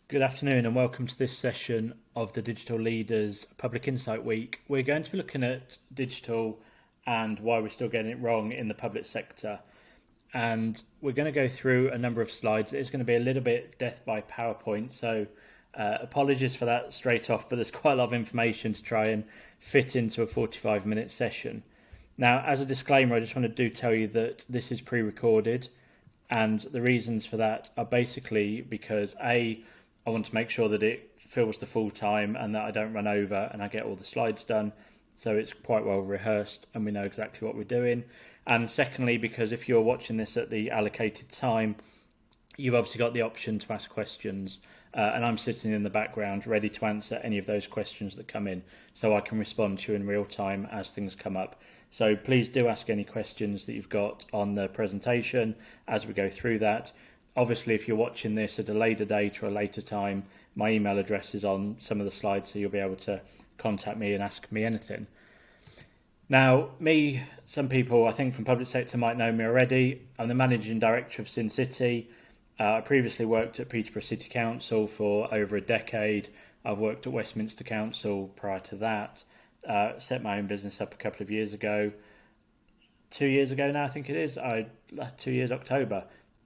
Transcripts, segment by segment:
Good afternoon and welcome to this session of the Digital Leaders Public Insight Week. We're going to be looking at digital and why we're still getting it wrong in the public sector. And we're going to go through a number of slides. It's going to be a little bit death by PowerPoint, so apologies for that straight off, but there's quite a lot of information to try and fit into a 45-minute session. Now, as a disclaimer, I just want to tell you that this is pre-recorded, and the reasons for that are basically because I want to make sure that it fills the full time and that I don't run over and I get all the slides done. So it's quite well rehearsed and we know exactly what we're doing. And secondly, because if you're watching this at the allocated time, you've obviously got the option to ask questions. And I'm sitting in the background ready to answer any of those questions that come in. So I can respond to you in real time as things come up. So please do ask any questions that you've got on the presentation as we go through that. Obviously, if you're watching this at a later date or a later time, my email address is on some of the slides, so you'll be able to contact me and ask me anything. Now, some people I think from public sector might know me already. I'm the Managing Director of Sin City. I previously worked at Peterborough City Council for over a decade. I've worked at Westminster Council prior to that. Set my own business up a couple of years ago. 2 years ago now, I think it is. 2 years October.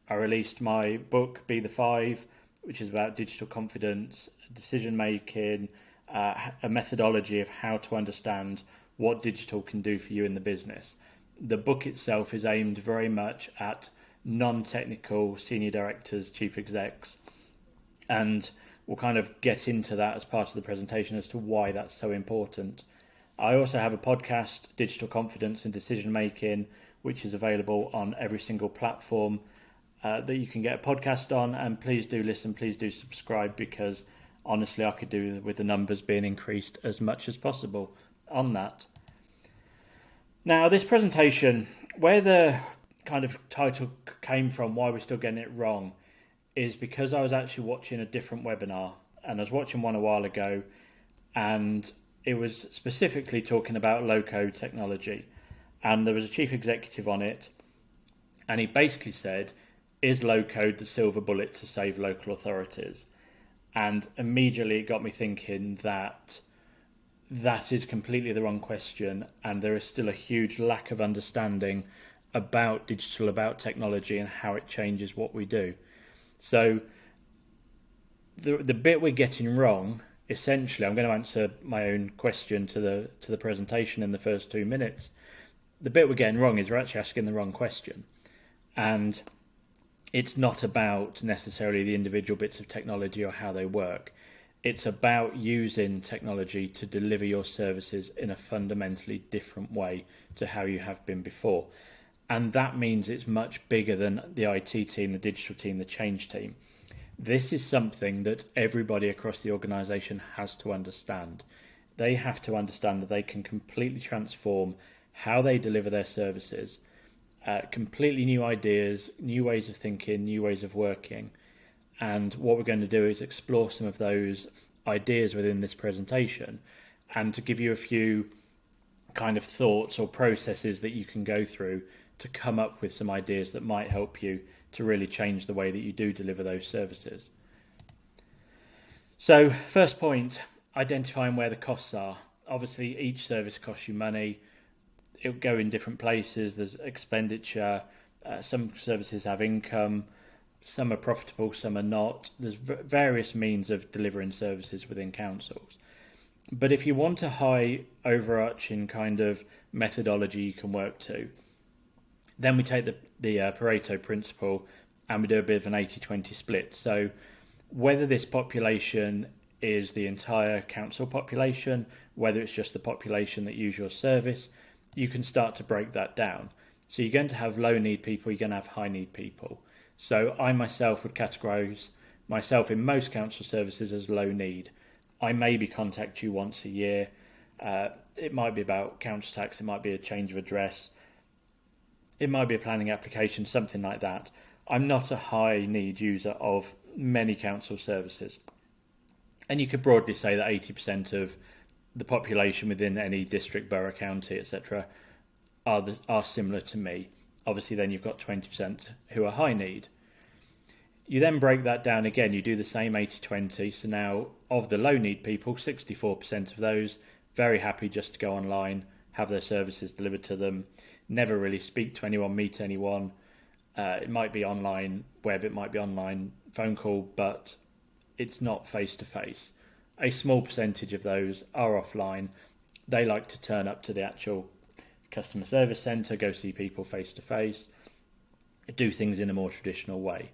I released my book, Be the Five, which is about digital confidence, decision making, a methodology of how to understand what digital can do for you in the business. The book itself is aimed very much at non-technical senior directors, chief execs, and we'll kind of get into that as part of the presentation as to why that's so important. I also have a podcast, Digital Confidence and Decision Making, which is available on every single platform that you can get a podcast on, and please do listen, please do subscribe, because honestly I could do with the numbers being increased as much as possible on that. Now, this presentation, where the kind of title came from, why we're still getting it wrong, is because I was actually watching a different webinar, and I was watching one a while ago, and it was specifically talking about low-code technology, and there was a chief executive on it, and he basically said, is low code the silver bullet to save local authorities? And immediately it got me thinking that is completely the wrong question, and there is still a huge lack of understanding about digital, about technology and how it changes what we do. So the bit we're getting wrong, essentially, I'm going to answer my own question to the presentation in the first 2 minutes. The bit we're getting wrong is we're actually asking the wrong question. And it's not about necessarily the individual bits of technology or how they work. It's about using technology to deliver your services in a fundamentally different way to how you have been before. And that means it's much bigger than the IT team, the digital team, the change team. This is something that everybody across the organisation has to understand. They have to understand that they can completely transform how they deliver their services. Completely new ideas, new ways of thinking, new ways of working. And what we're going to do is explore some of those ideas within this presentation, and to give you a few kind of thoughts or processes that you can go through to come up with some ideas that might help you to really change the way that you do deliver those services. So, first point, identifying where the costs are. Obviously, each service costs you money. It'll go in different places. There's expenditure. Some services have income. Some are profitable, some are not. There's various means of delivering services within councils. But if you want a high overarching kind of methodology you can work to, then we take the Pareto principle and we do a bit of an 80-20 split. So whether this population is the entire council population, whether it's just the population that use your service, you can start to break that down. So you're going to have low need people, you're going to have high need people. So I myself would categorise myself in most council services as low need. I maybe contact you once a year. It might be about council tax, it might be a change of address, it might be a planning application, something like that. I'm not a high need user of many council services. And you could broadly say that 80% of the population within any district, borough, county, etc. are similar to me. Obviously then you've got 20% who are high need. You then break that down again. You do the same 80/20. So now of the low need people, 64% of those very happy just to go online, have their services delivered to them, never really speak to anyone, meet anyone. It might be online web, it might be online phone call, but it's not face to face. A small percentage of those are offline. They like to turn up to the actual customer service centre, go see people face to face, do things in a more traditional way.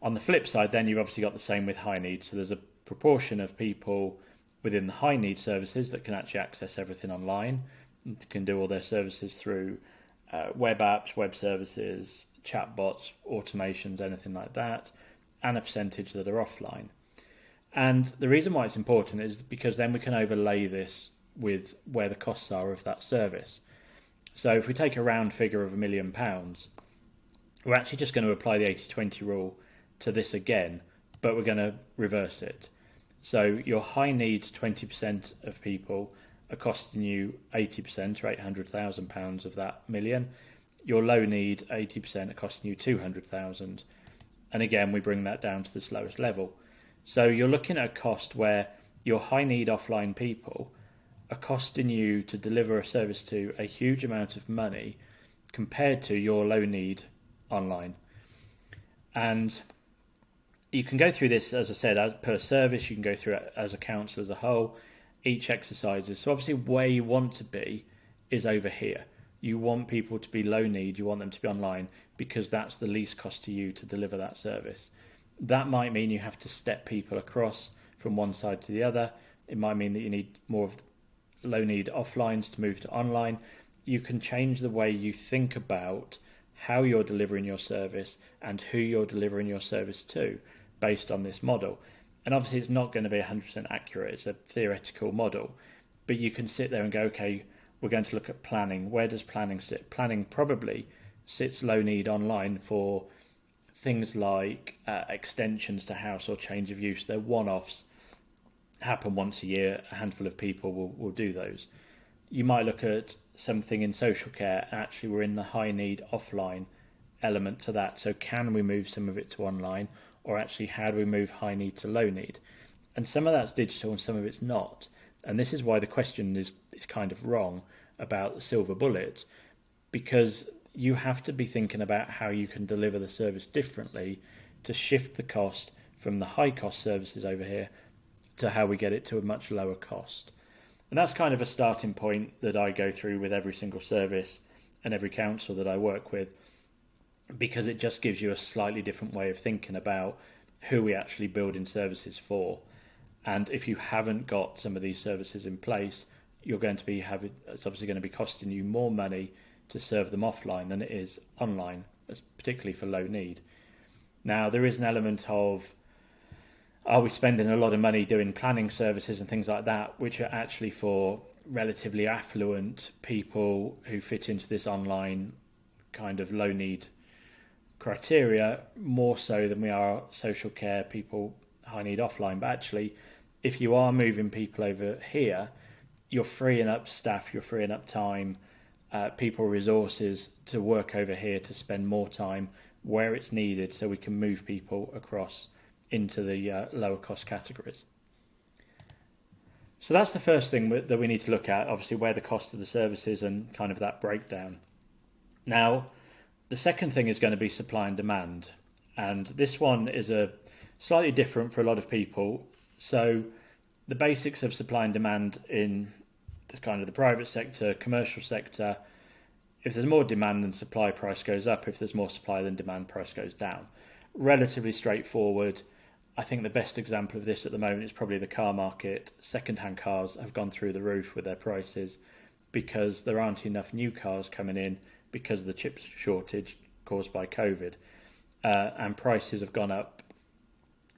On the flip side, then you've obviously got the same with high needs. So there's a proportion of people within the high need services that can actually access everything online, and can do all their services through web apps, web services, chatbots, automations, anything like that, and a percentage that are offline. And the reason why it's important is because then we can overlay this with where the costs are of that service. So if we take a round figure of £1 million, we're actually just going to apply the 80/20 rule to this again, but we're going to reverse it. So your high need 20% of people are costing you 80% or £800,000 of that million. Your low need 80% are costing you 200,000. And again, we bring that down to this lowest level. So you're looking at a cost where your high need offline people are costing you to deliver a service to a huge amount of money compared to your low need online. And you can go through this, as I said, as per service. You can go through it as a council as a whole. Each exercise is so obviously where you want to be is over here. You want people to be low need, you want them to be online because that's the least cost to you to deliver that service. That might mean you have to step people across from one side to the other. It might mean that you need more of low need offlines to move to online. You can change the way you think about how you're delivering your service and who you're delivering your service to based on this model. And obviously it's not going to be 100% accurate, it's a theoretical model, but you can sit there and go, okay, we're going to look at planning. Where does planning sit? Planning probably sits low need online for things like extensions to house or change of use. They're one-offs, happen once a year, a handful of people will do those. You might look at something in social care, actually we're in the high need offline element to that. So can we move some of it to online, or actually how do we move high need to low need? And some of that's digital and some of it's not. And this is why the question is kind of wrong about the silver bullet, because you have to be thinking about how you can deliver the service differently to shift the cost from the high cost services over here to how we get it to a much lower cost. And that's kind of a starting point that I go through with every single service and every council that I work with, because it just gives you a slightly different way of thinking about who we actually build in services for. And if you haven't got some of these services in place, you're going to be it's obviously going to be costing you more money to serve them offline than it is online, particularly for low need. Now, there is an element of, are we spending a lot of money doing planning services and things like that, which are actually for relatively affluent people who fit into this online kind of low need criteria, more so than we are social care people, high need offline. But actually, if you are moving people over here, you're freeing up staff, you're freeing up time, people, resources to work over here to spend more time where it's needed, so we can move people across into the lower cost categories. So that's the first thing that we need to look at, obviously where the cost of the service is and kind of that breakdown. Now, the second thing is going to be supply and demand. And this one is a slightly different for a lot of people. So the basics of supply and demand in the kind of the private sector, commercial sector, if there's more demand than supply, price goes up. If there's more supply than demand, price goes down. Relatively straightforward. I think the best example of this at the moment is probably the car market. Second-hand cars have gone through the roof with their prices because there aren't enough new cars coming in because of the chip shortage caused by COVID. And prices have gone up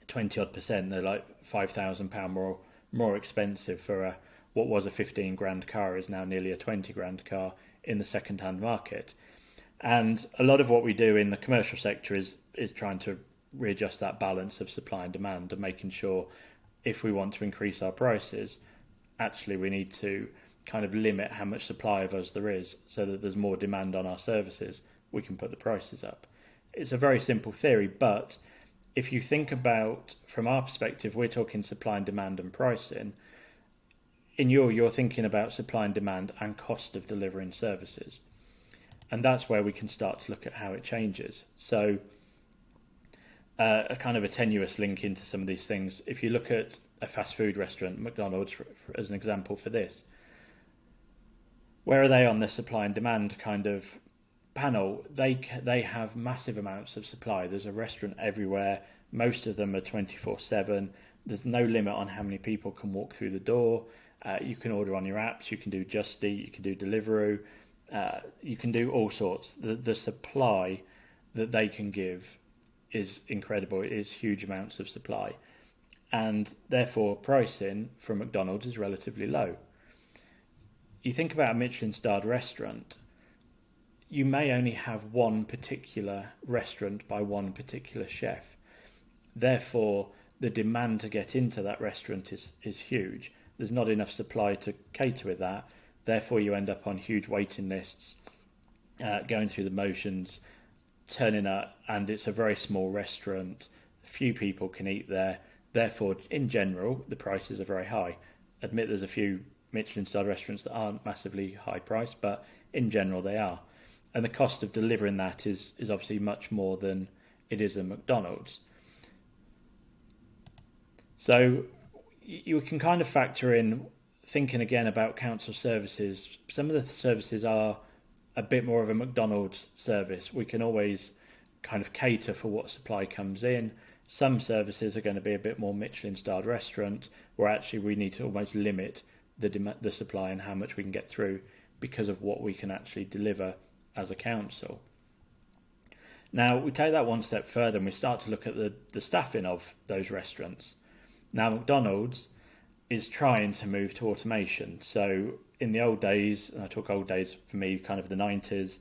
20-odd%. They're like £5,000 more expensive for what was a 15 grand car is now nearly a 20 grand car in the second-hand market. And a lot of what we do in the commercial sector is trying to readjust that balance of supply and demand, and making sure if we want to increase our prices, actually we need to kind of limit how much supply of us there is, so that there's more demand on our services, we can put the prices up. It's a very simple theory, but if you think about, from our perspective, we're talking supply and demand and pricing. You're thinking about supply and demand and cost of delivering services. And that's where we can start to look at how it changes. So a kind of a tenuous link into some of these things. If you look at a fast food restaurant, McDonald's as an example for this, where are they on the supply and demand kind of panel? They have massive amounts of supply. There's a restaurant everywhere. Most of them are 24/7. There's no limit on how many people can walk through the door. You can order on your apps. You can do Just Eat. You can do Deliveroo. You can do all sorts. The supply that they can give is incredible. It is huge amounts of supply, and therefore pricing from McDonald's is relatively low. You think about a Michelin-starred restaurant, you may only have one particular restaurant by one particular chef. Therefore, the demand to get into that restaurant is huge. There's not enough supply to cater with that. Therefore, you end up on huge waiting lists, going through the motions, turning up, and it's a very small restaurant. Few people can eat there. Therefore, in general, the prices are very high. Admit there's a few Michelin-starred restaurants that aren't massively high priced, but in general they are. And the cost of delivering that is obviously much more than it is at McDonald's. So you can kind of factor in, thinking again about council services. Some of the services are a bit more of a McDonald's service. We can always kind of cater for what supply comes in. Some services are going to be a bit more Michelin-starred restaurant, where actually we need to almost limit the supply and how much we can get through because of what we can actually deliver as a council. Now, we take that one step further and we start to look at the staffing of those restaurants. Now, McDonald's is trying to move to automation. So in the old days, and I talk old days for me, kind of the 90s,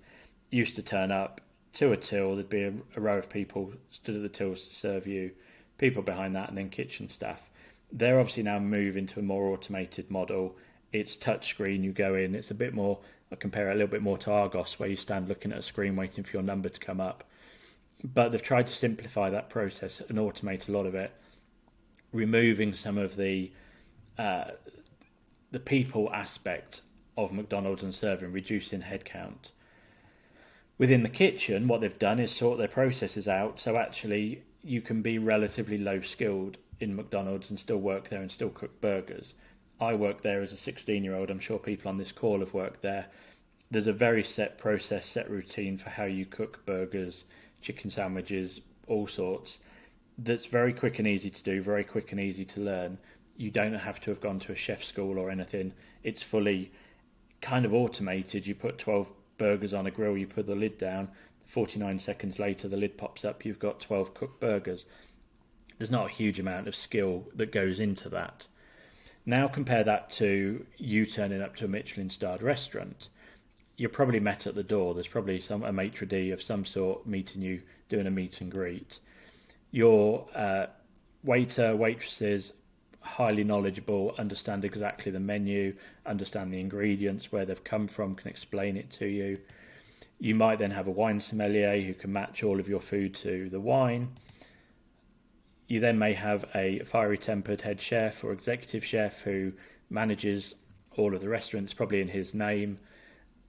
used to turn up to a till, there'd be a row of people stood at the tills to serve you, people behind that, and then kitchen staff. They're obviously now moving to a more automated model. It's touchscreen, you go in, it's a bit more, I compare it a little bit more to Argos, where you stand looking at a screen waiting for your number to come up. But they've tried to simplify that process and automate a lot of it, removing some of the people aspect of McDonald's and serving, reducing headcount. Within the kitchen, what they've done is sort their processes out, so actually you can be relatively low skilled in McDonald's and still work there and still cook burgers. I work there as a 16-year-old. I'm sure people on this call have worked there. There's a very set process, set routine for how you cook burgers, chicken sandwiches, all sorts. That's very quick and easy to do, very quick and easy to learn. You don't have to have gone to a chef school or anything. It's fully kind of automated. You put 12 burgers on a grill, you put the lid down, 49 seconds later the lid pops up, you've got 12 cooked burgers. There's not a huge amount of skill that goes into that. Now compare that to you turning up to a Michelin-starred restaurant. You're probably met at the door. There's probably a maitre d' of some sort meeting you, doing a meet and greet. Your waiter, waitresses, highly knowledgeable, understand exactly the menu, understand the ingredients, where they've come from, can explain it to you. You might then have a wine sommelier who can match all of your food to the wine. You then may have a fiery tempered head chef or executive chef who manages all of the restaurants, probably in his name,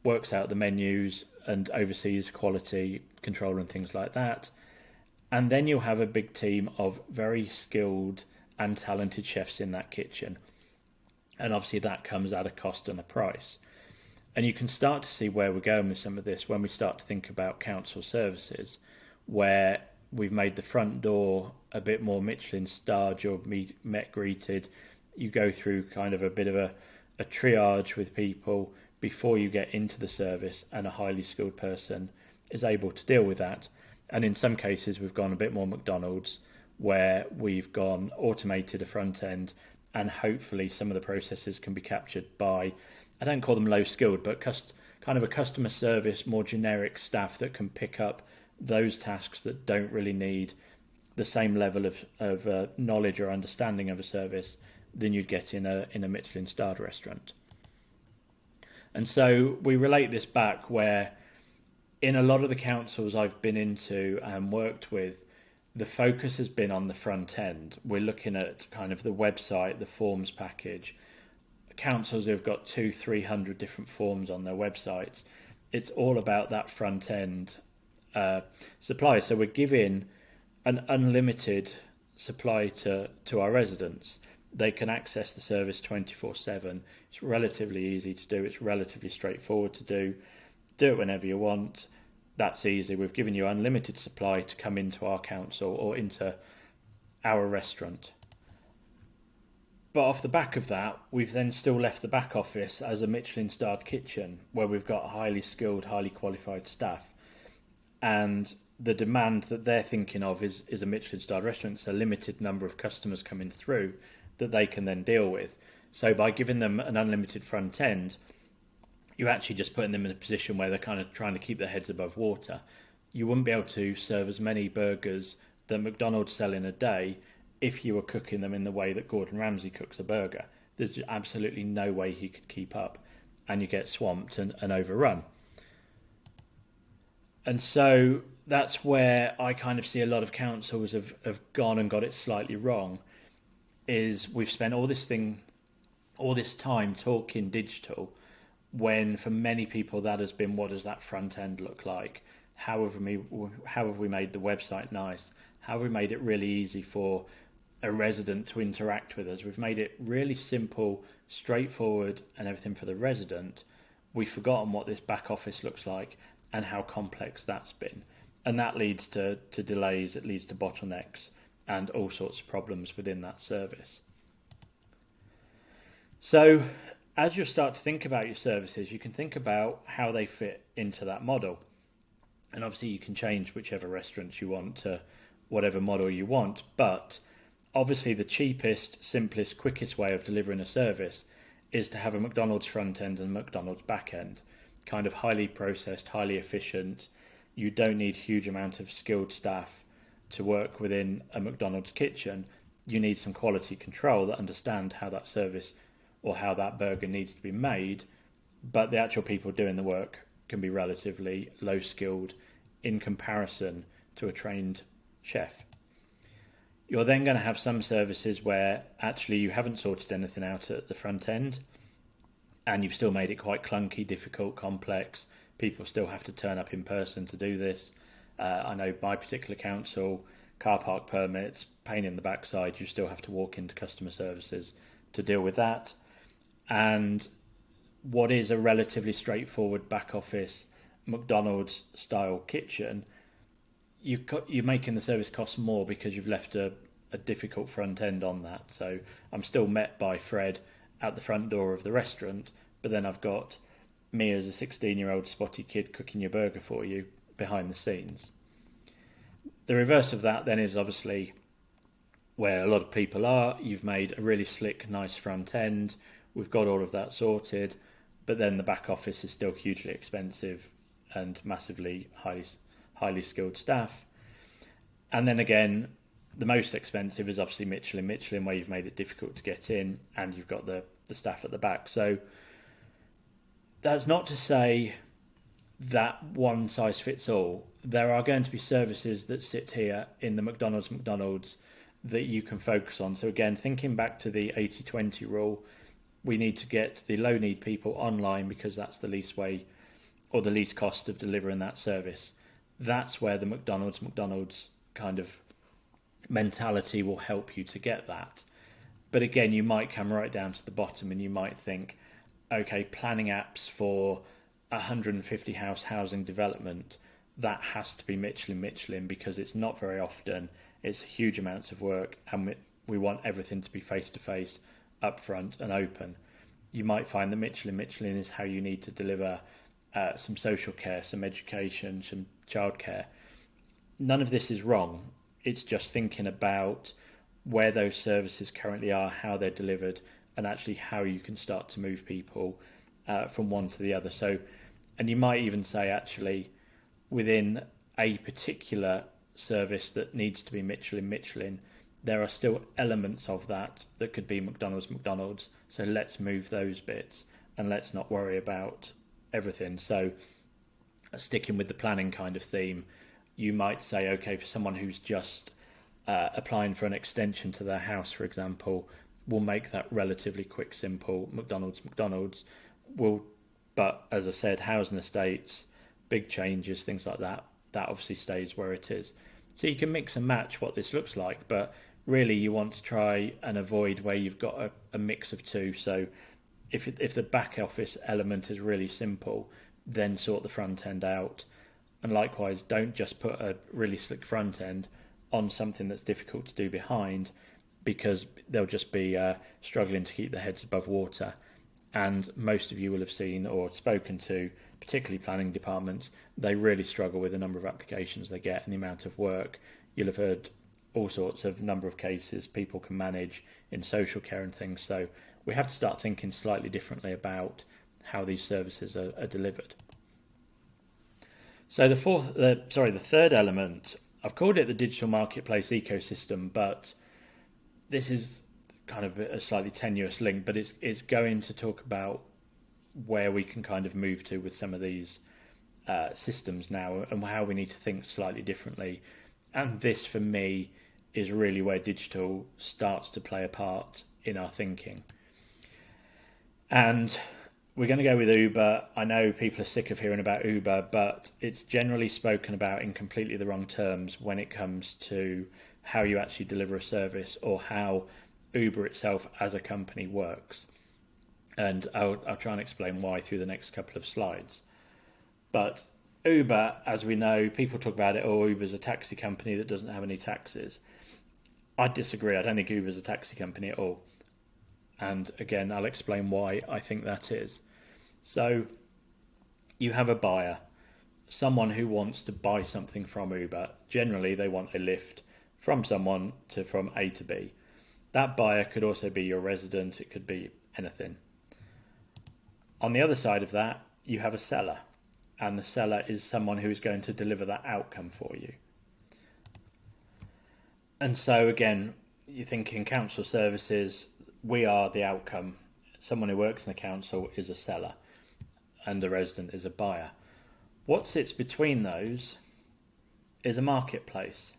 works out the menus and oversees quality control and things like that. And then you'll have a big team of very skilled and talented chefs in that kitchen. And obviously that comes at a cost and a price. And you can start to see where we're going with some of this when we start to think about council services, where we've made the front door a bit more Michelin-starred, you're met greeted. You go through kind of a bit of a triage with people before you get into the service, and a highly skilled person is able to deal with that. And in some cases, we've gone a bit more McDonald's, where we've gone automated a front end, and hopefully some of the processes can be captured by, I don't call them low skilled, but kind of a customer service, more generic staff that can pick up those tasks that don't really need the same level of knowledge or understanding of a service than you'd get in a Michelin-starred restaurant. And so we relate this back where in a lot of the councils I've been into and worked with, the focus has been on the front end. We're looking at kind of the website, the forms package. Councils who've got 200-300 different forms on their websites. It's all about that front end supply. So we're giving an unlimited supply to our residents. They can access the service 24/7. It's relatively easy to do. It's relatively straightforward to do. Do it whenever you want. That's easy. We've given you unlimited supply to come into our council or into our restaurant. But off the back of that, we've then still left the back office as a Michelin-starred kitchen where we've got highly skilled, highly qualified staff. And the demand that they're thinking of is a Michelin-starred restaurant. It's a limited number of customers coming through that they can then deal with. So by giving them an unlimited front end, you're actually just putting them in a position where they're kind of trying to keep their heads above water. You wouldn't be able to serve as many burgers that McDonald's sell in a day if you were cooking them in the way that Gordon Ramsay cooks a burger. There's absolutely no way he could keep up, and you get swamped and overrun. And so that's where I kind of see a lot of councils have gone and got it slightly wrong, is we've spent all this time talking digital, when for many people that has been, what does that front end look like? How have we made the website nice? How have we made it really easy for a resident to interact with us? We've made it really simple, straightforward, and everything for the resident. We've forgotten what this back office looks like and how complex that's been. And that leads to delays, it leads to bottlenecks and all sorts of problems within that service. So as you start to think about your services, you can think about how they fit into that model. And obviously you can change whichever restaurants you want to whatever model you want, but obviously the cheapest, simplest, quickest way of delivering a service is to have a McDonald's front end and a McDonald's back end. Kind of highly processed, highly efficient. You don't need huge amount of skilled staff to work within a McDonald's kitchen. You need some quality control that understand how that service or how that burger needs to be made, but the actual people doing the work can be relatively low skilled in comparison to a trained chef. You're then going to have some services where actually you haven't sorted anything out at the front end and you've still made it quite clunky, difficult, complex. People still have to turn up in person to do this. I know my particular council, car park permits, pain in the backside, you still have to walk into customer services to deal with that. And what is a relatively straightforward back office McDonald's style kitchen, you're making the service cost more because you've left a difficult front end on that. So I'm still met by Fred at the front door of the restaurant, but then I've got me as a 16-year-old spotty kid cooking your burger for you behind the scenes. The reverse of that then is obviously where a lot of people are. You've made a really slick, nice front end. We've got all of that sorted, but then the back office is still hugely expensive and massively highly skilled staff. And then again, the most expensive is obviously Michelin, where you've made it difficult to get in and you've got the staff at the back. So that's not to say that one size fits all. There are going to be services that sit here in the McDonald's that you can focus on. So again, thinking back to the 80-20 rule, we need to get the low need people online because that's the least way or the least cost of delivering that service. That's where the McDonald's kind of mentality will help you to get that. But again, you might come right down to the bottom and you might think, okay, planning apps for 150 house housing development, that has to be Michelin because it's not very often, it's huge amounts of work, and we want everything to be face-to-face, upfront and open. You might find that Michelin is how you need to deliver some social care, some education, some childcare. None of this is wrong. It's just thinking about where those services currently are, how they're delivered, and actually how you can start to move people from one to the other. So, and you might even say actually within a particular service that needs to be Michelin, there are still elements of that could be McDonald's. So let's move those bits and let's not worry about everything. So sticking with the planning kind of theme, you might say, okay, for someone who's just applying for an extension to their house, for example, will make that relatively quick, simple. McDonald's will, but as I said, housing estates, big changes, things like that, that obviously stays where it is. So you can mix and match what this looks like, but really you want to try and avoid where you've got a mix of two. So if the back office element is really simple, then sort the front end out. And likewise, don't just put a really slick front end on something that's difficult to do behind, because they'll just be struggling to keep their heads above water. And most of you will have seen or spoken to, particularly planning departments, they really struggle with the number of applications they get and the amount of work. You'll have heard all sorts of number of cases people can manage in social care and things. So we have to start thinking slightly differently about how these services are delivered. So the third element, I've called it the digital marketplace ecosystem, but this is kind of a slightly tenuous link, but it's going to talk about where we can kind of move to with some of these systems now, and how we need to think slightly differently. And this, for me, is really where digital starts to play a part in our thinking. And we're going to go with Uber. I know people are sick of hearing about Uber, but it's generally spoken about in completely the wrong terms when it comes to how you actually deliver a service, or how Uber itself as a company works. And I'll try and explain why through the next couple of slides. But Uber, as we know, people talk about it, Uber's a taxi company that doesn't have any taxes. I disagree. I don't think Uber's a taxi company at all. And again, I'll explain why I think that is. So you have a buyer, someone who wants to buy something from Uber. Generally, they want a lift from someone from A to B. That buyer could also be your resident. It could be anything. On the other side of that, you have a seller, and the seller is someone who is going to deliver that outcome for you. And so again, you think in council services, we are the outcome. Someone who works in the council is a seller, and a resident is a buyer. What sits between those is a marketplace.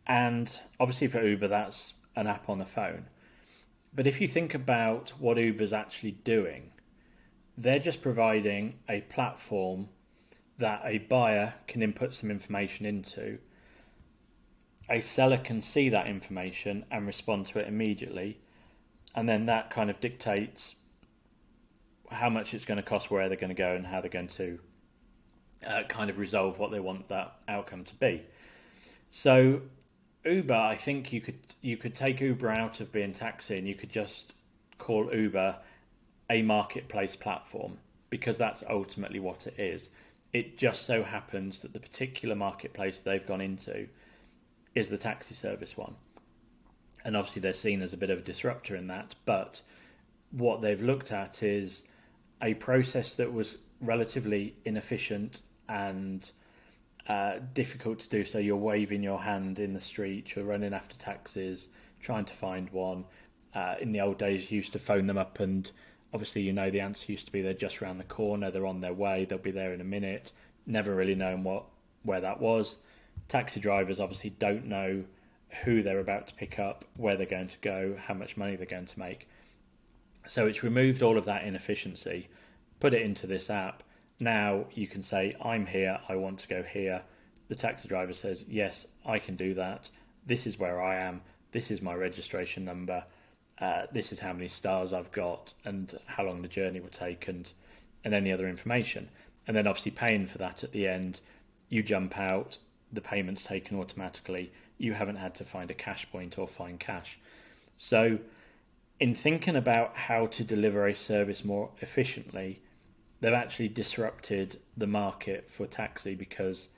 And obviously for Uber, that's an app on the phone. But if you think about what Uber's actually doing, they're just providing a platform that a buyer can input some information into. A seller can see that information and respond to it immediately. And then that kind of dictates how much it's going to cost, where they're going to go, and how they're going to kind of resolve what they want that outcome to be. So Uber, I think you could take Uber out of being taxi, and you could just call Uber a marketplace platform, because that's ultimately what it is. It just so happens that the particular marketplace they've gone into is the taxi service one. And obviously they're seen as a bit of a disruptor in that, but what they've looked at is a process that was relatively inefficient and difficult to do. So you're waving your hand in the street, you're running after taxis, trying to find one. In the old days, you used to phone them up, and obviously, the answer used to be they're just around the corner, they're on their way, they'll be there in a minute. Never really known where that was. Taxi drivers obviously don't know who they're about to pick up, where they're going to go, how much money they're going to make. So it's removed all of that inefficiency, put it into this app. Now you can say, I'm here, I want to go here. The taxi driver says, yes, I can do that. This is where I am. This is my registration number. This is how many stars I've got, and how long the journey will take, and any other information. And then obviously paying for that at the end, you jump out, the payment's taken automatically. You haven't had to find a cash point or find cash. So in thinking about how to deliver a service more efficiently, they've actually disrupted the market for taxi, because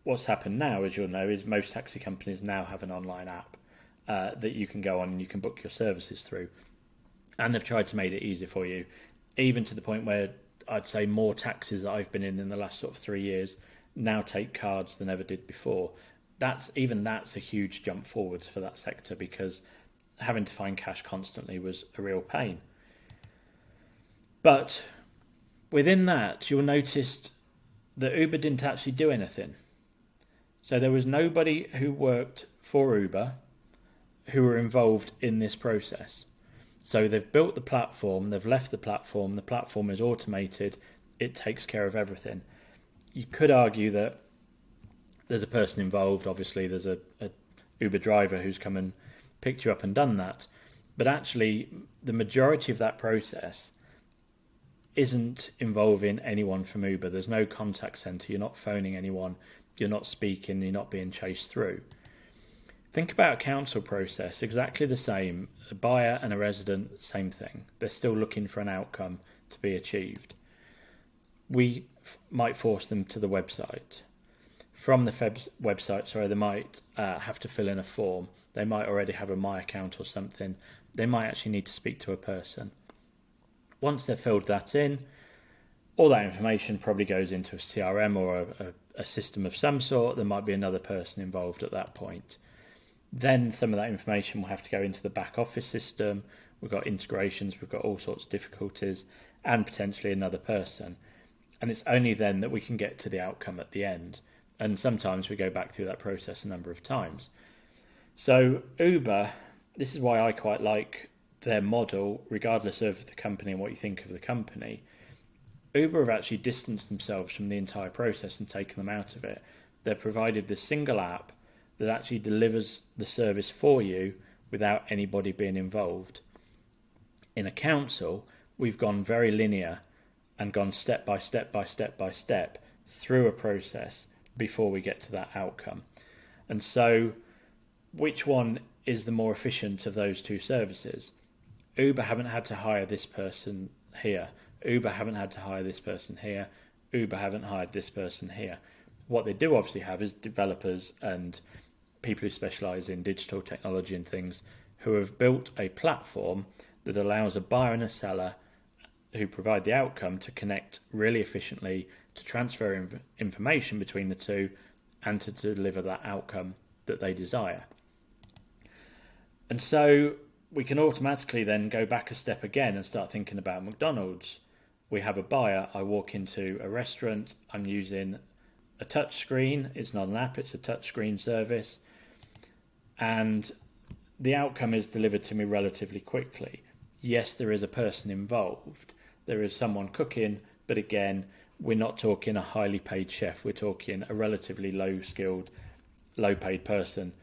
what's happened now, as you'll know, is most taxi companies now have an online app that you can go on and you can book your services through. And they've tried to make it easy for you, even to the point where I'd say more taxis that I've been in the last sort of 3 years now take cards than ever did before. That's a huge jump forwards for that sector, because having to find cash constantly was a real pain. But within that, you'll notice that Uber didn't actually do anything. So there was nobody who worked for Uber who are involved in this process. So they've built the platform, they've left the platform is automated, it takes care of everything. You could argue that there's a person involved, obviously there's a Uber driver who's come and picked you up and done that, but actually the majority of that process isn't involving anyone from Uber. There's no contact centre, you're not phoning anyone, you're not speaking, you're not being chased through. Think about a council process, exactly the same. A buyer and a resident, same thing. They're still looking for an outcome to be achieved. We might force them to the website. From the website, they might have to fill in a form. They might already have a My Account or something. They might actually need to speak to a person. Once they've filled that in, all that information probably goes into a CRM or a system of some sort. There might be another person involved at that point. Then some of that information will have to go into the back office system. We've got integrations, we've got all sorts of difficulties, and potentially another person. And it's only then that we can get to the outcome at the end. And sometimes we go back through that process a number of times. So Uber, this is why I quite like their model, regardless of the company and what you think of the company. Uber have actually distanced themselves from the entire process and taken them out of it. They've provided this single app that actually delivers the service for you without anybody being involved. In a council, we've gone very linear and gone step by step through a process before we get to that outcome. And so, which one is the more efficient of those two services? Uber haven't had to hire this person here. Uber haven't had to hire this person here. Uber haven't hired this person here. What they do obviously have is developers and people who specialise in digital technology and things who have built a platform that allows a buyer and a seller who provide the outcome to connect really efficiently, to transfer information between the two, and to deliver that outcome that they desire. And so we can automatically then go back a step again and start thinking about McDonald's. We have a buyer, I walk into a restaurant, I'm using a touch screen, it's not an app, it's a touch screen service, and the outcome is delivered to me relatively quickly. Yes, there is a person involved, there is someone cooking, but again, we're not talking a highly paid chef, we're talking a relatively low skilled, low paid person,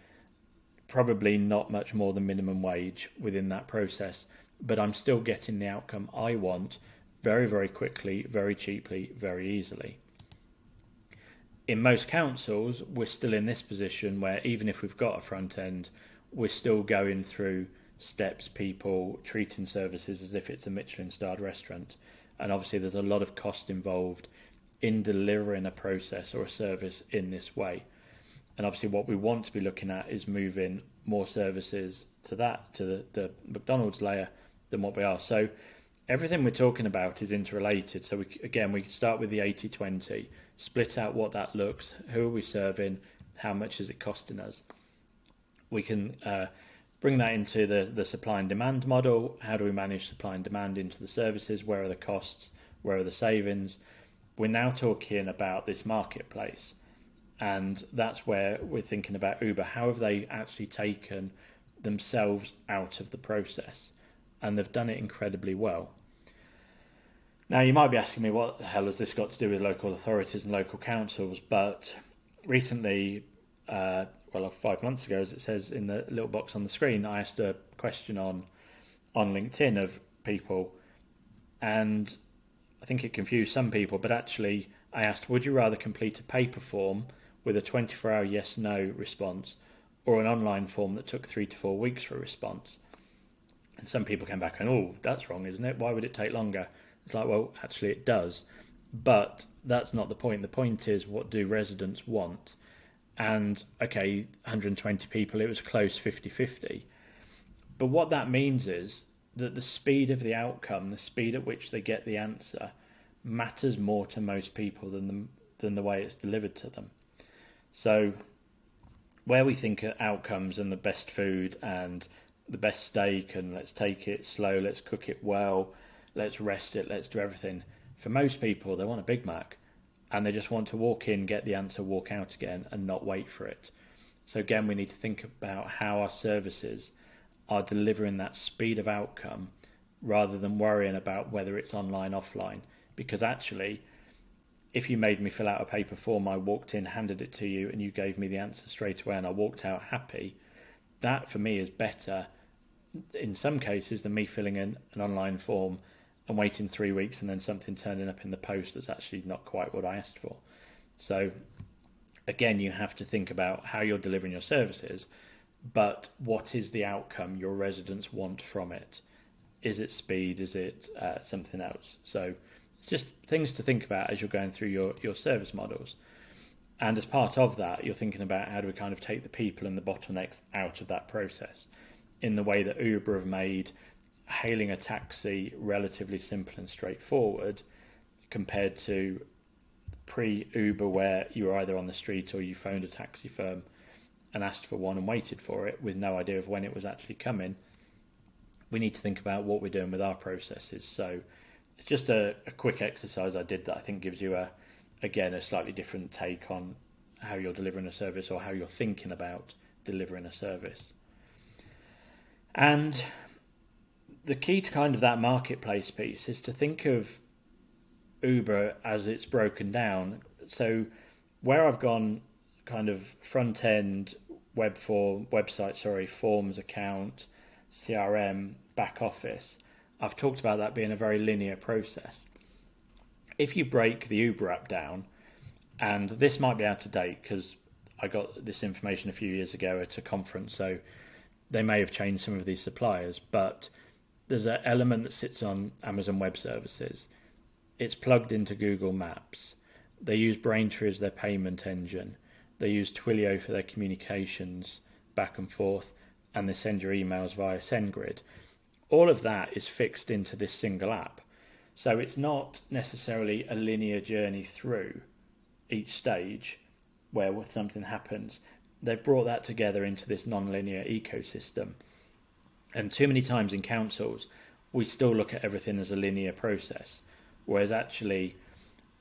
probably not much more than minimum wage within that process, but I'm still getting the outcome I want very, very quickly, very cheaply, very easily. In most councils, we're still in this position where even if we've got a front end, we're still going through steps, people, treating services as if it's a Michelin-starred restaurant. And obviously there's a lot of cost involved in delivering a process or a service in this way. And obviously what we want to be looking at is moving more services to the McDonald's layer than what we are. So everything we're talking about is interrelated. So we start with the 80-20, split out what that looks, who are we serving, how much is it costing us. We can bring that into the supply and demand model. How do we manage supply and demand into the services? Where are the costs? Where are the savings? We're now talking about this marketplace. And that's where we're thinking about Uber. How have they actually taken themselves out of the process? And they've done it incredibly well. Now, you might be asking me, what the hell has this got to do with local authorities and local councils? But recently, 5 months ago, as it says in the little box on the screen, I asked a question on LinkedIn of people, and I think it confused some people, but actually I asked, would you rather complete a paper form with a 24-hour yes/no response or an online form that took 3 to 4 weeks for a response? And some people came back and, oh, that's wrong, isn't it? Why would it take longer? It's like, well, actually it does. But that's not the point. The point is, what do residents want? And, okay, 120 people, it was close 50-50. But what that means is that the speed of the outcome, the speed at which they get the answer, matters more to most people than the way it's delivered to them. So where we think of outcomes and the best food and the best steak and let's take it slow, let's cook it well, let's rest it, let's do everything. For most people, they want a Big Mac and they just want to walk in, get the answer, walk out again and not wait for it. So again, we need to think about how our services are delivering that speed of outcome rather than worrying about whether it's online, offline. Because actually, if you made me fill out a paper form, I walked in, handed it to you, and you gave me the answer straight away and I walked out happy, that for me is better in some cases than me filling in an online form and waiting 3 weeks and then something turning up in the post that's actually not quite what I asked for. So again, you have to think about how you're delivering your services, but what is the outcome your residents want from it? Is it speed? Is it something else? So it's just things to think about as you're going through your service models. And as part of that, you're thinking about how do we kind of take the people and the bottlenecks out of that process in the way that Uber have made hailing a taxi relatively simple and straightforward compared to pre-Uber where you were either on the street or you phoned a taxi firm and asked for one and waited for it with no idea of when it was actually coming. We need to think about what we're doing with our processes. So it's just a quick exercise I did that I think gives you a slightly different take on how you're delivering a service or how you're thinking about delivering a service. And the key to kind of that marketplace piece is to think of Uber as it's broken down. So where I've gone kind of front end forms account, CRM, back office, I've talked about that being a very linear process. If you break the Uber app down, and this might be out of date because I got this information a few years ago at a conference, so they may have changed some of these suppliers, but there's an element that sits on Amazon Web Services. It's plugged into Google Maps. They use Braintree as their payment engine. They use Twilio for their communications back and forth, and they send your emails via SendGrid. All of that is fixed into this single app. So it's not necessarily a linear journey through each stage where something happens. They've brought that together into this non-linear ecosystem. And too many times in councils, we still look at everything as a linear process. Whereas actually,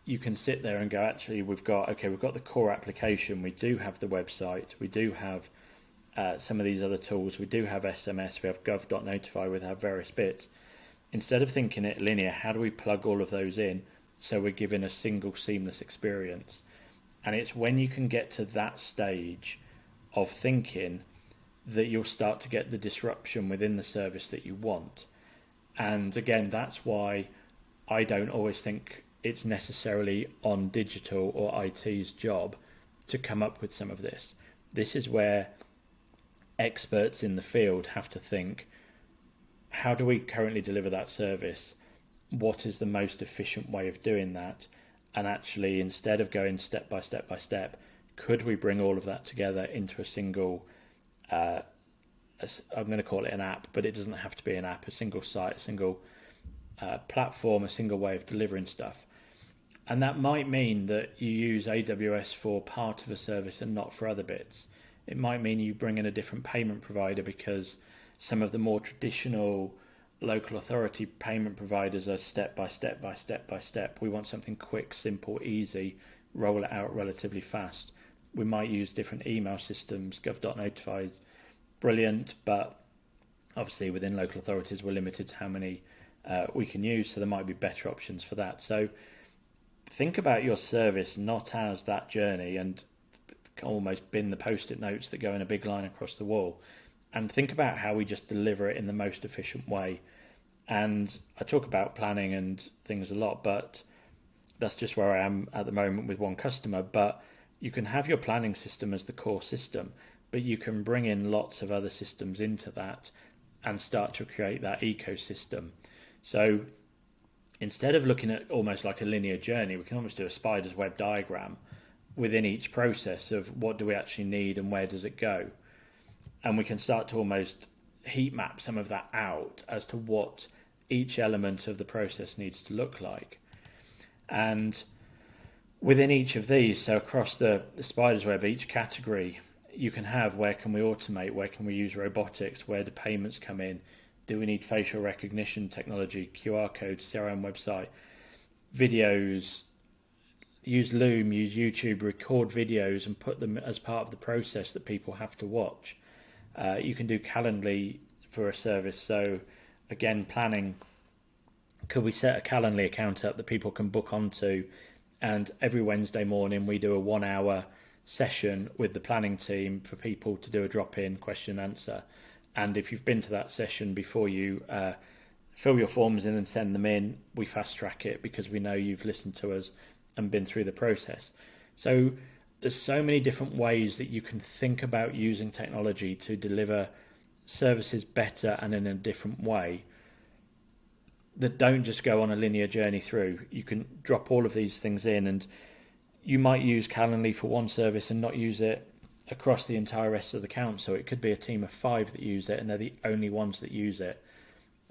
you can sit there and go, actually, we've got the core application, we do have the website, we do have some of these other tools, we do have SMS, we have gov.notify, we have various bits. Instead of thinking it linear, how do we plug all of those in so we're giving a single seamless experience? And it's when you can get to that stage of thinking that you'll start to get the disruption within the service that you want. And again, that's why I don't always think it's necessarily on digital or IT's job to come up with some of this. This is where experts in the field have to think, how do we currently deliver that service? What is the most efficient way of doing that? And actually, instead of going step by step by step, could we bring all of that together into a single, I'm going to call it an app, but it doesn't have to be an app, a single site, a single platform, a single way of delivering stuff. And that might mean that you use AWS for part of a service and not for other bits. It might mean you bring in a different payment provider because some of the more traditional local authority payment providers are step by step by step by step. We want something quick, simple, easy, roll it out relatively fast. We might use different email systems. Gov.notify is brilliant, but obviously within local authorities we're limited to how many we can use, so there might be better options for that. So think about your service not as that journey and almost bin the post-it notes that go in a big line across the wall, and think about how we just deliver it in the most efficient way. And I talk about planning and things a lot, but that's just where I am at the moment with one customer. But you can have your planning system as the core system, but you can bring in lots of other systems into that and start to create that ecosystem. So instead of looking at almost like a linear journey, we can almost do a spider's web diagram within each process of what do we actually need and where does it go. And we can start to almost heat map some of that out as to what each element of the process needs to look like. And within each of these, so across the spider's web, each category, you can have where can we automate, where can we use robotics, where do payments come in, do we need facial recognition technology, QR codes, CRM website, videos, use Loom, use YouTube, record videos and put them as part of the process that people have to watch. You can do Calendly for a service. So again, planning, could we set a Calendly account up that people can book onto, and every Wednesday morning we do a 1 hour session with the planning team for people to do a drop-in question and answer. And if you've been to that session before, you fill your forms in and send them in, we fast track it because we know you've listened to us and been through the process. So there's so many different ways that you can think about using technology to deliver services better and in a different way that don't just go on a linear journey through. You can drop all of these things in, and you might use Calendly for one service and not use it across the entire rest of the count. So it could be a team of 5 that use it and they're the only ones that use it.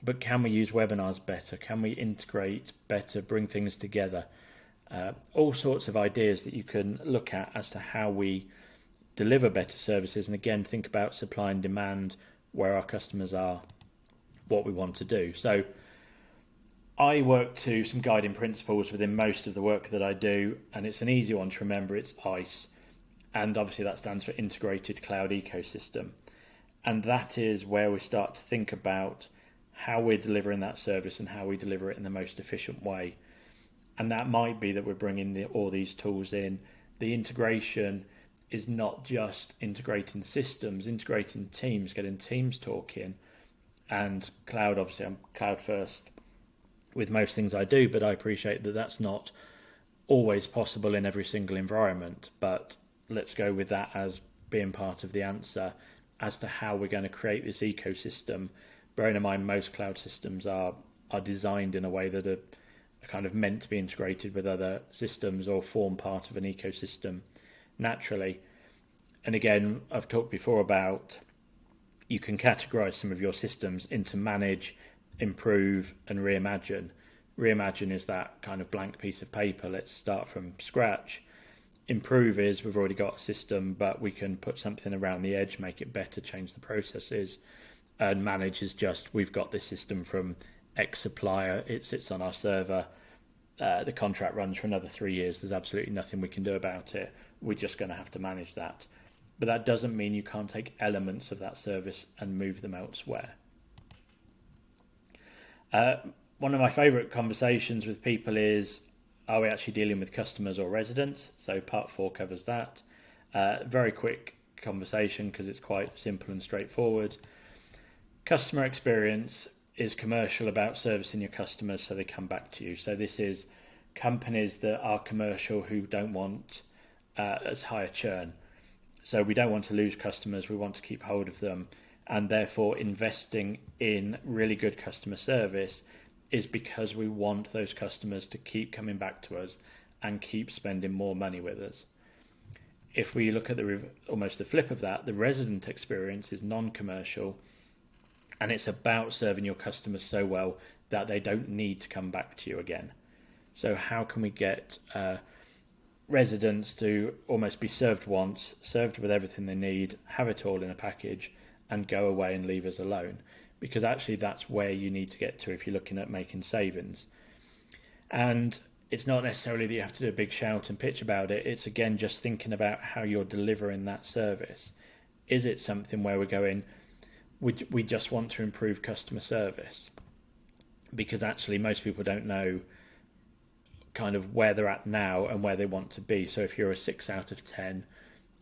But can we use webinars better? Can we integrate better, bring things together? All sorts of ideas that you can look at as to how we deliver better services, and again think about supply and demand, where our customers are, what we want to do. So I work to some guiding principles within most of the work that I do, and it's an easy one to remember. It's ICE, and obviously that stands for Integrated Cloud Ecosystem, and that is where we start to think about how we're delivering that service and how we deliver it in the most efficient way. And that might be that we're bringing all these tools in. The integration is not just integrating systems, integrating teams, getting teams talking, and cloud. Obviously, I'm cloud first with most things I do, but I appreciate that that's not always possible in every single environment. But let's go with that as being part of the answer as to how we're going to create this ecosystem. Bearing in mind, most cloud systems are designed in a way that are kind of meant to be integrated with other systems or form part of an ecosystem naturally. And again, I've talked before about you can categorize some of your systems into manage, improve, and reimagine. Reimagine is that kind of blank piece of paper. Let's start from scratch. Improve is we've already got a system, but we can put something around the edge, make it better, change the processes. And manage is just we've got this system from X supplier, it sits on our server, the contract runs for another 3 years, there's absolutely nothing we can do about it, we're just going to have to manage that. But that doesn't mean you can't take elements of that service and move them elsewhere. One of my favourite conversations with people is, are we actually dealing with customers or residents? So part 4 covers that. Very quick conversation because it's quite simple and straightforward. Customer experience is commercial about servicing your customers so they come back to you. So this is companies that are commercial who don't want as high a churn. So we don't want to lose customers, we want to keep hold of them, and therefore investing in really good customer service is because we want those customers to keep coming back to us and keep spending more money with us. If we look at almost the flip of that, the resident experience is non-commercial, and it's about serving your customers so well that they don't need to come back to you again. So how can we get residents to almost be served once, served with everything they need, have it all in a package, and go away and leave us alone? Because actually that's where you need to get to if you're looking at making savings. And it's not necessarily that you have to do a big shout and pitch about it. It's again just thinking about how you're delivering that service. Is it something where we're going, we just want to improve customer service? Because actually most people don't know kind of where they're at now and where they want to be. So if you're a 6 out of 10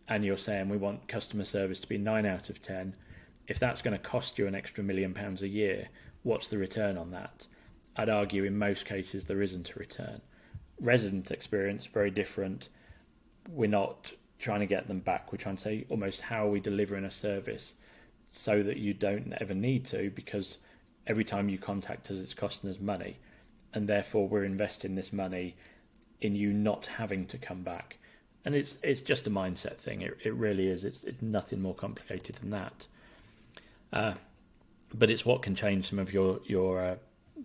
and you're saying we want customer service to be 9 out of 10, if that's going to cost you an extra £1 million a year, what's the return on that? I'd argue in most cases there isn't a return. Resident experience, very different. We're not trying to get them back. We're trying to say almost how are we delivering a service so that you don't ever need to, because every time you contact us it's costing us money, and therefore we're investing this money in you not having to come back. And it's just a mindset thing. It really is. It's nothing more complicated than that. But it's what can change some of your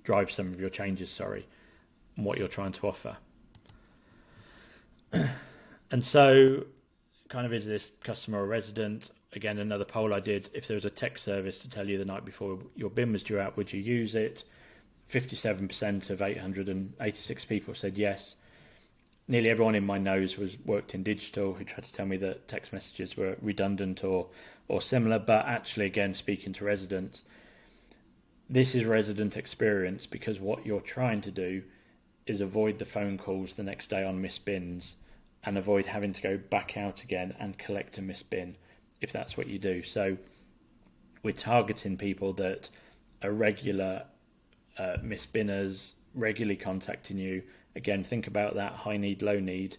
drive some of your changes, and what you're trying to offer. And so kind of is this customer or resident? Again, another poll I did, if there was a tech service to tell you the night before your bin was due out, would you use it? 57% of 886 people said yes. nearly everyone in my nose was worked in digital who tried to tell me that text messages were redundant or similar. But actually, again, speaking to residents, this is resident experience, because what you're trying to do is avoid the phone calls the next day on missed bins and avoid having to go back out again and collect a missed bin if that's what you do. So we're targeting people that are regular missed binners, regularly contacting you. Again, think about that high need, low need.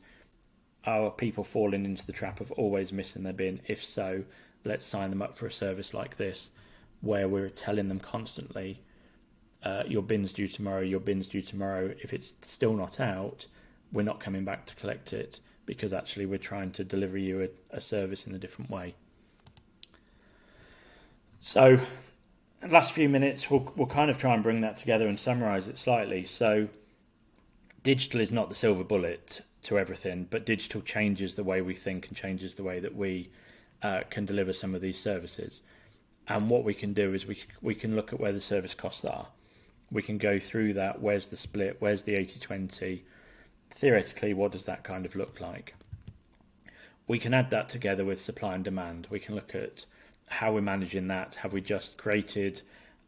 Are people falling into the trap of always missing their bin? If so, let's sign them up for a service like this, where we're telling them constantly, your bin's due tomorrow, your bin's due tomorrow. If it's still not out, we're not coming back to collect it, because actually we're trying to deliver you a service in a different way. So the last few minutes, we'll kind of try and bring that together and summarise it slightly. So digital is not the silver bullet to everything, but digital changes the way we think and changes the way that we can deliver some of these services. And what we can do is we can look at where the service costs are. We can go through that. Where's the split? Where's the 80-20? Theoretically, what does that kind of look like? We can add that together with supply and demand. We can look at how we're managing that. Have we just created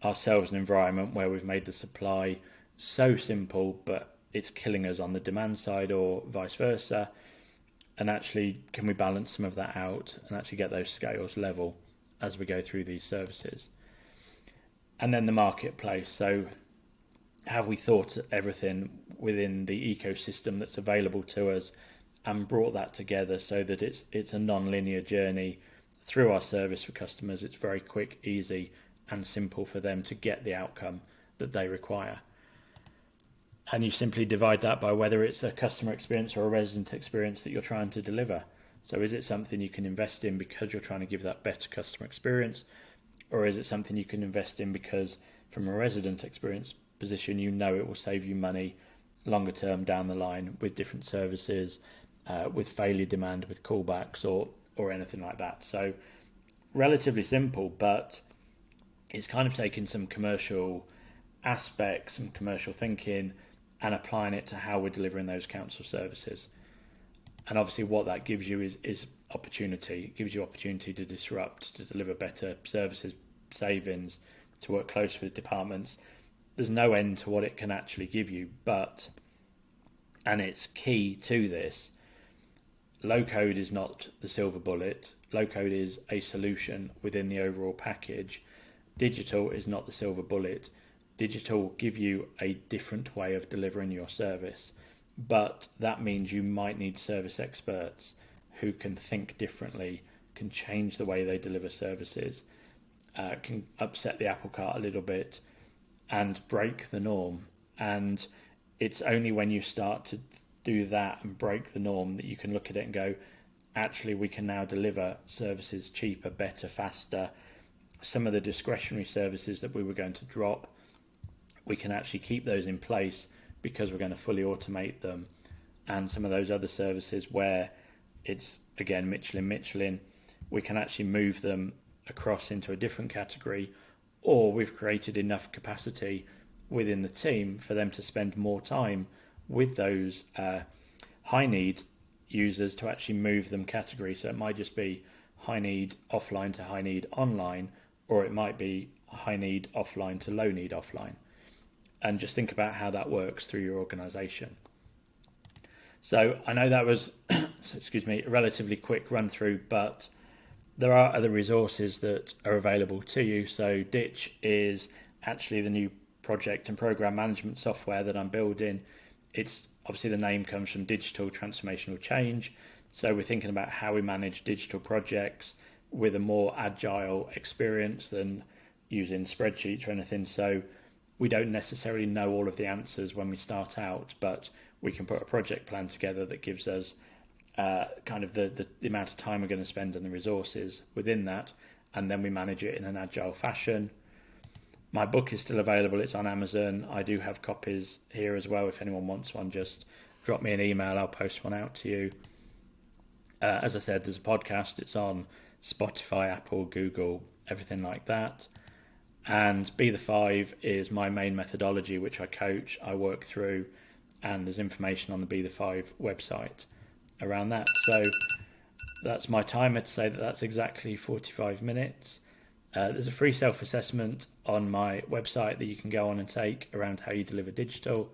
ourselves an environment where we've made the supply so simple, but it's killing us on the demand side, or vice versa? And actually, can we balance some of that out and actually get those scales level as we go through these services? And then the marketplace. So have we thought everything within the ecosystem that's available to us and brought that together so that it's a non-linear journey through our service for customers? It's very quick, easy and simple for them to get the outcome that they require. And you simply divide that by whether it's a customer experience or a resident experience that you're trying to deliver. So is it something you can invest in because you're trying to give that better customer experience? Or is it something you can invest in because from a resident experience position, you know it will save you money longer term down the line with different services, with failure demand, with callbacks or anything like that. So relatively simple, but it's kind of taking some commercial aspects, some commercial thinking, and applying it to how we're delivering those council services. And obviously what that gives you is opportunity. It gives you opportunity to disrupt, to deliver better services, savings, to work closer with departments. There's no end to what it can actually give you, but, and it's key to this, low code is not the silver bullet. Low code is a solution within the overall package. Digital is not the silver bullet. Digital will give you a different way of delivering your service, but that means you might need service experts who can think differently, can change the way they deliver services, can upset the apple cart a little bit and break the norm. And it's only when you start to do that and break the norm that you can look at it and go, actually, we can now deliver services cheaper, better, faster. Some of the discretionary services that we were going to drop, we can actually keep those in place because we're going to fully automate them. And some of those other services where it's, again, Michelin, we can actually move them across into a different category, or we've created enough capacity within the team for them to spend more time with those high need users to actually move them category. So it might just be high need offline to high need online, or it might be high need offline to low need offline. And just think about how that works through your organization. So I know that was, a relatively quick run through, but there are other resources that are available to you. So Ditch is actually the new project and program management software that I'm building. It's obviously, the name comes from digital transformational change. So we're thinking about how we manage digital projects with a more agile experience than using spreadsheets or anything. So we don't necessarily know all of the answers when we start out, but we can put a project plan together that gives us kind of the amount of time we're going to spend and the resources within that, and then we manage it in an agile fashion. My book is still available. It's on Amazon. I do have copies here as well. If anyone wants one, just drop me an email. I'll post one out to you. As I said, there's a podcast. It's on Spotify, Apple, Google, everything like that. And Be the Five is my main methodology, which I coach, I work through, and there's information on the Be the Five website around that. So that's my timer to say that that's exactly 45 minutes. There's a free self-assessment on my website that you can go on and take around how you deliver digital.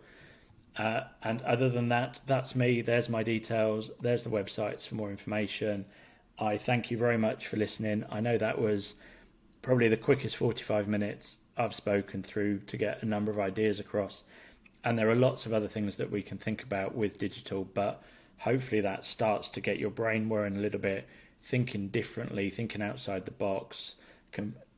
And other than that, that's me. There's my details. There's the websites for more information. I thank you very much for listening. I know that was probably the quickest 45 minutes I've spoken through to get a number of ideas across. And there are lots of other things that we can think about with digital, but hopefully that starts to get your brain whirring a little bit, thinking differently, thinking outside the box.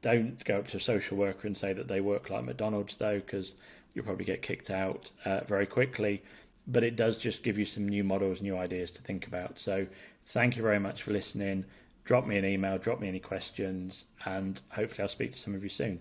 Don't go up to a social worker and say that they work like McDonald's, though, because you'll probably get kicked out very quickly. But it does just give you some new models, new ideas to think about. So thank you very much for listening. Drop me an email, drop me any questions, and hopefully I'll speak to some of you soon.